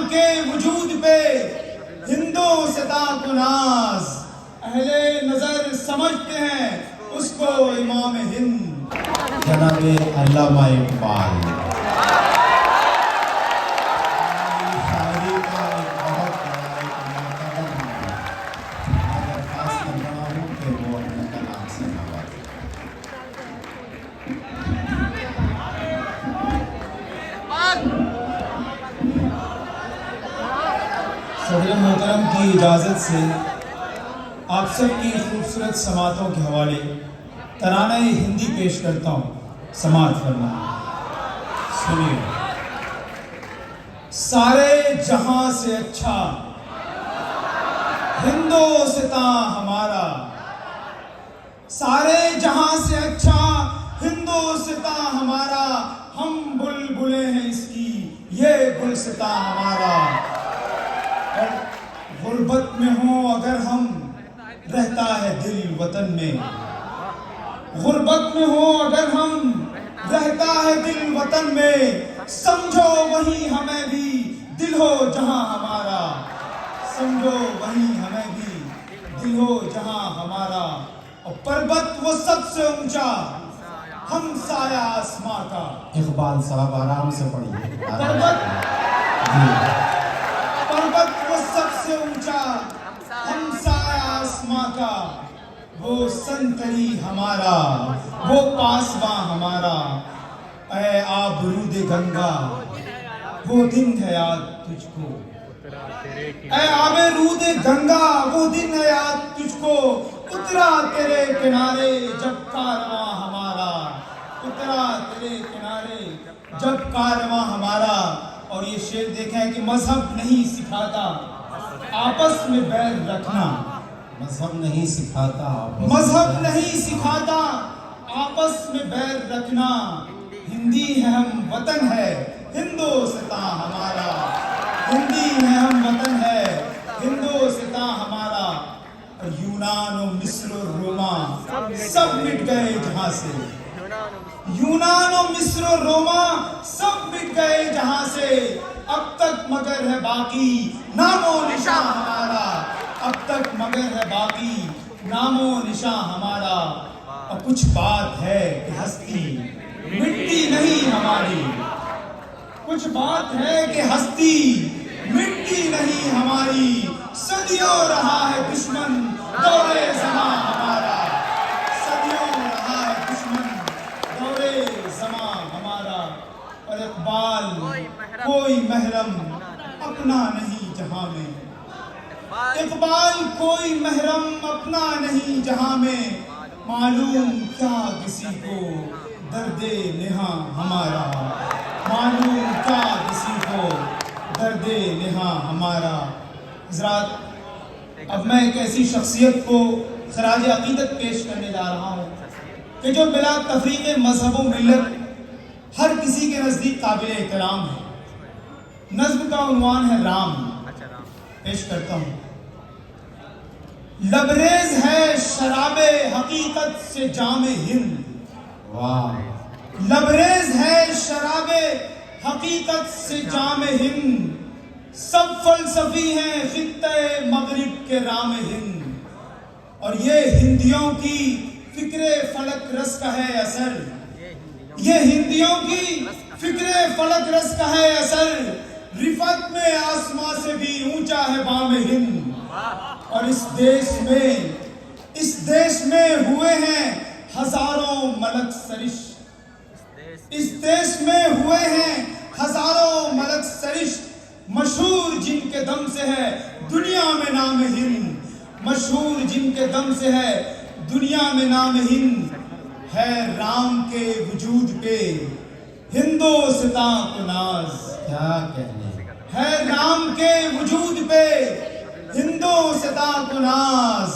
के वजूद पे हिंदोस्तां को नाज, अहले नजर समझते हैं उसको इमाम हिंद जनाबे अल्लामा इकबाल। शायरी का एक बहुत बड़ा एक मुकद्दम है, मैं खास कर रहा हूँ कि वो अपने कलाम से नवाजे। सदर मोहतरम की इजाज़त से आप सब की खूबसूरत समातों के हवाले तराना हिंदी पेश करता हूँ। समात फरमा सुनिए। सारे जहां से अच्छा हिंदोस्तां हमारा, सारे जहां से अच्छा हिंदोस्तां हमारा, हम बुलबुलें हैं इसकी ये गुलस्तां हमारा। और गुर्बत में हो अगर हम, रहता है दिल वतन में, गुर्बत में हो अगर हम, रहता है दिल वतन में, समझो वही हमें भी दिल हो जहां हमारा, समझो वही हमें भी दिल हो जहां हमारा। और पर्वत वो सबसे ऊंचा, हम साया आसमां का। इकबाल साहब आराम से पढ़िए। पर्वत जी। पर्वत वो सबसे ऊंचा, हम साया आसमां का, वो संतरी हमारा, वो पासवां हमारा। ऐ आबरूद गंगा वो दिन है याद तुझको, ऐ आबरूद गंगा वो दिन है याद तुझको, उतरा तेरे किनारे जब कारवां हमारा, उतरा तेरे किनारे जब कारवां हमारा। और ये शेर देखें कि मजहब नहीं सिखाता आपस में बैर रखना, मजहब नहीं सिखाता, मजहब नहीं सिखाता आपस में बैर रखना। हिंदी है हम वतन है हिंदोस्तां हमारा, हिंदी है हम वतन है हिंदोस्तां हमारा। और यूनान और मिस्र और रोमा सब मिट गए जहां से, यूनान और मिस्र और रोमा सब मिट गए जहां से, अब तक मगर है बाकी नामो निशा हमारा, अब तक मगर है बाकी नामो निशा हमारा। और कुछ बात है कि हस्ती मिट्टी नहीं हमारी, कुछ बात है कि हस्ती मिट्टी नहीं हमारी, सदियों रहा है दुश्मन दौरे ज़मां हमारा, सदियों रहा है दुश्मन दौरे ज़मां हमारा। और इकबाल कोई महरम अपना नहीं जहां में, इकबाल कोई महरम अपना नहीं जहां में, मालूम क्या किसी को दर्दे नेहा हमारा, मालूम क्या किसी को दर्दे नेहा हमारा। हज़रात, अब मैं एक ऐसी शख्सियत को खराज अकीदत पेश करने जा रहा हूँ कि जो बिला तफरीक मजहब व मिल्लत हर किसी के नज़दीक काबिल एहतराम है। नज़्म का उन्वान है राम। पेश करता हूँ। लबरेज है शराबे हकीकत से जामे हिंद, वाह। लबरेज है शराबे हकीकत से जामे हिंद, सब फलसफी हैं खित्ते मगरिब के राम हिंद। और ये हिंदियों की फिक्रे फलक रस का है असर, ये हिंदियों की फिक्रे फलक रस का है असर, रिफत में आसमां से भी ऊंचा है बाम हिंद। और इस देश में हुए हैं हजारों मलक सरिश, इस देश में हुए हैं हजारों मलक सरिश, मशहूर जिनके दम से है दुनिया में नाम हिंद, मशहूर जिनके दम से है दुनिया में नाम हिंद। है राम के वजूद पे हिंदोस्तां को नाज, क्या कहने, है राम के वजूद पे हिंदोस्तां को नाज,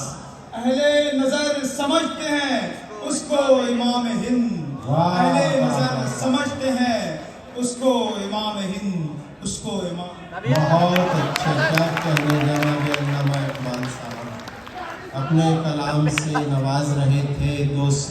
अहले नजर समझते हैं उसको इमाम हिंद, अहले नजर समझते हैं उसको इमाम हिंद, उसको इमाम। बहुत अच्छे, क्या कहने जनाब अल्लामा इकबाल साहब अपने कलाम से नवाज रहे थे दोस्त।